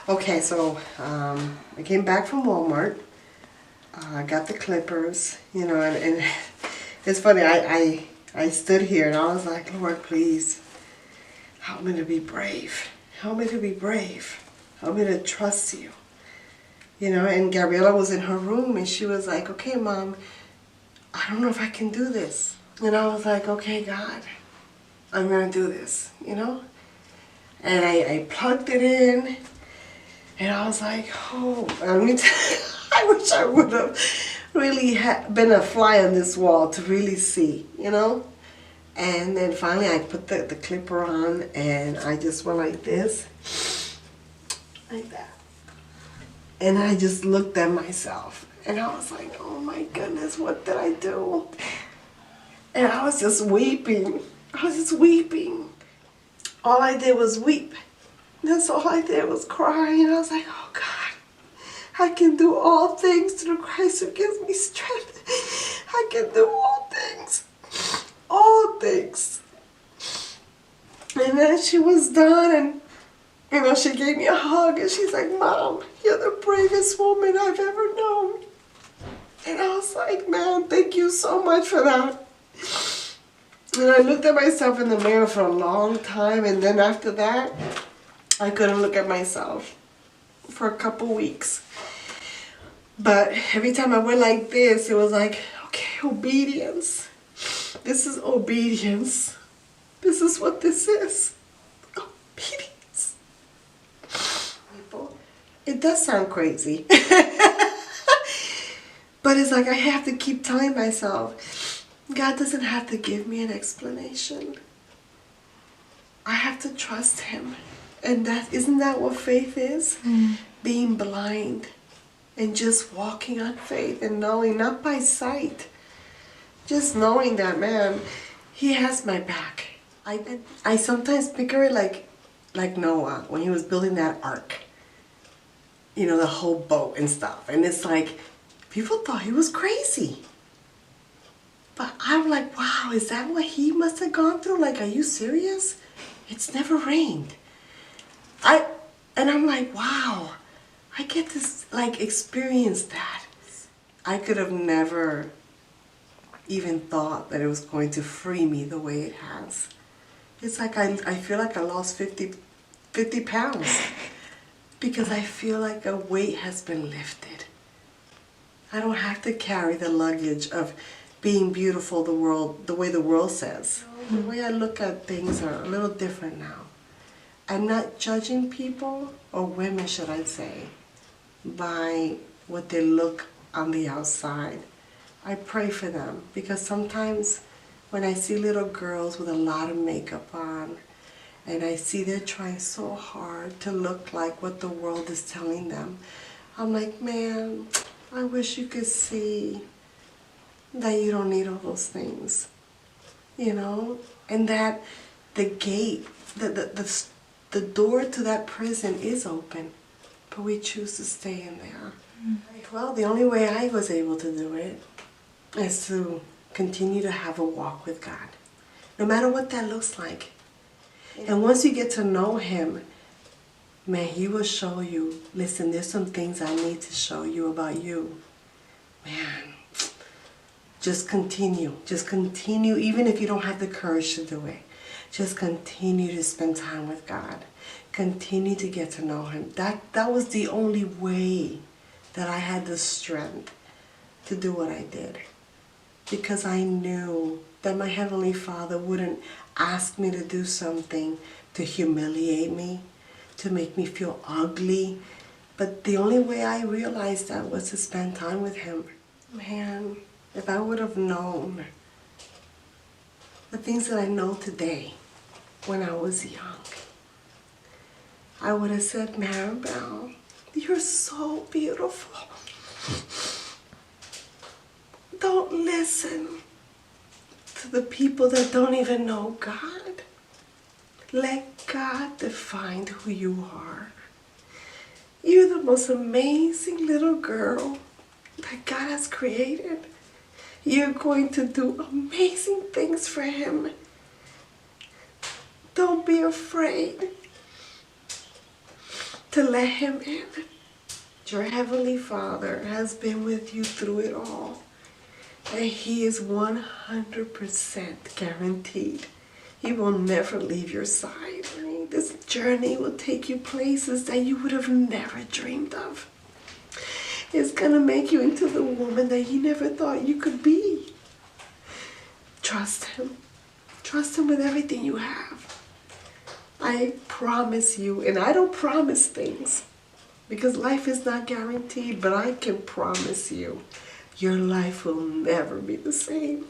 Okay, so I came back from Walmart. I got the clippers, you know, and it's funny. I stood here and I was like, Lord, please help me to be brave. Help me to be brave. Help me to trust you. You know, and Gabriela was in her room and she was like, okay, Mom, I don't know if I can do this. And I was like, okay, God, I'm going to do this, you know. And I plugged it in and I was like, oh, I mean, I wish I would have really been a fly on this wall to really see, you know. And then finally I put the clipper on and I just went like this, like that. And I just looked at myself and I was like, oh my goodness, what did I do? And I was just weeping. I was just weeping. All I did was weep. That's all I did was cry. And I was like, oh God, I can do all things through Christ who gives me strength. I can do all things. All things. And then she was done and you know, she gave me a hug and she's like, Mom, you're the bravest woman I've ever known. And I was like, man, thank you so much for that. And I looked at myself in the mirror for a long time, and then after that, I couldn't look at myself for a couple weeks. But every time I went like this, it was like, okay, obedience. This is obedience. This is what this is. Obedience. It does sound crazy. But it's like I have to keep telling myself, God doesn't have to give me an explanation. I have to trust Him. And isn't that what faith is? Being blind and just walking on faith and knowing, not by sight. Just knowing that, man, He has my back. I sometimes picture it like Noah when he was building that ark. You know, the whole boat and stuff. And it's like, people thought he was crazy. But I'm like, wow, is that what he must have gone through? Like, are you serious? It's never rained. And I'm like, wow, I get to like experience that. I could have never even thought that it was going to free me the way it has. It's like I feel like I lost 50 pounds because I feel like a weight has been lifted. I don't have to carry the luggage of being beautiful the way the world says. The way I look at things are a little different now. I'm not judging people, or women should I say, by what they look on the outside. I pray for them because sometimes when I see little girls with a lot of makeup on and I see they're trying so hard to look like what the world is telling them, I'm like, man, I wish you could see that you don't need all those things, you know, and that the gate, the door to that prison is open, but we choose to stay in there. Well, the only way I was able to do it is to continue to have a walk with God, no matter what that looks like. And once you get to know Him, man, He will show you, listen, there's some things I need to show you about you. Man, just continue, even if you don't have the courage to do it. Just continue to spend time with God. Continue to get to know Him. That was the only way that I had the strength to do what I did. Because I knew that my Heavenly Father wouldn't ask me to do something to humiliate me, to make me feel ugly. But the only way I realized that was to spend time with Him. Man, if I would have known the things that I know today when I was young, I would have said, Maribel, you're so beautiful. Don't listen to the people that don't even know God. Let God define who you are. You're the most amazing little girl that God has created. You're going to do amazing things for Him. Don't be afraid to let him in. Your Heavenly Father has been with you through it all. And he is 100% guaranteed. He will never leave your side. Right? This journey will take you places that you would have never dreamed of. It's going to make you into the woman that you never thought you could be. Trust him. Trust him with everything you have. I promise you, and I don't promise things because life is not guaranteed, but I can promise you, your life will never be the same.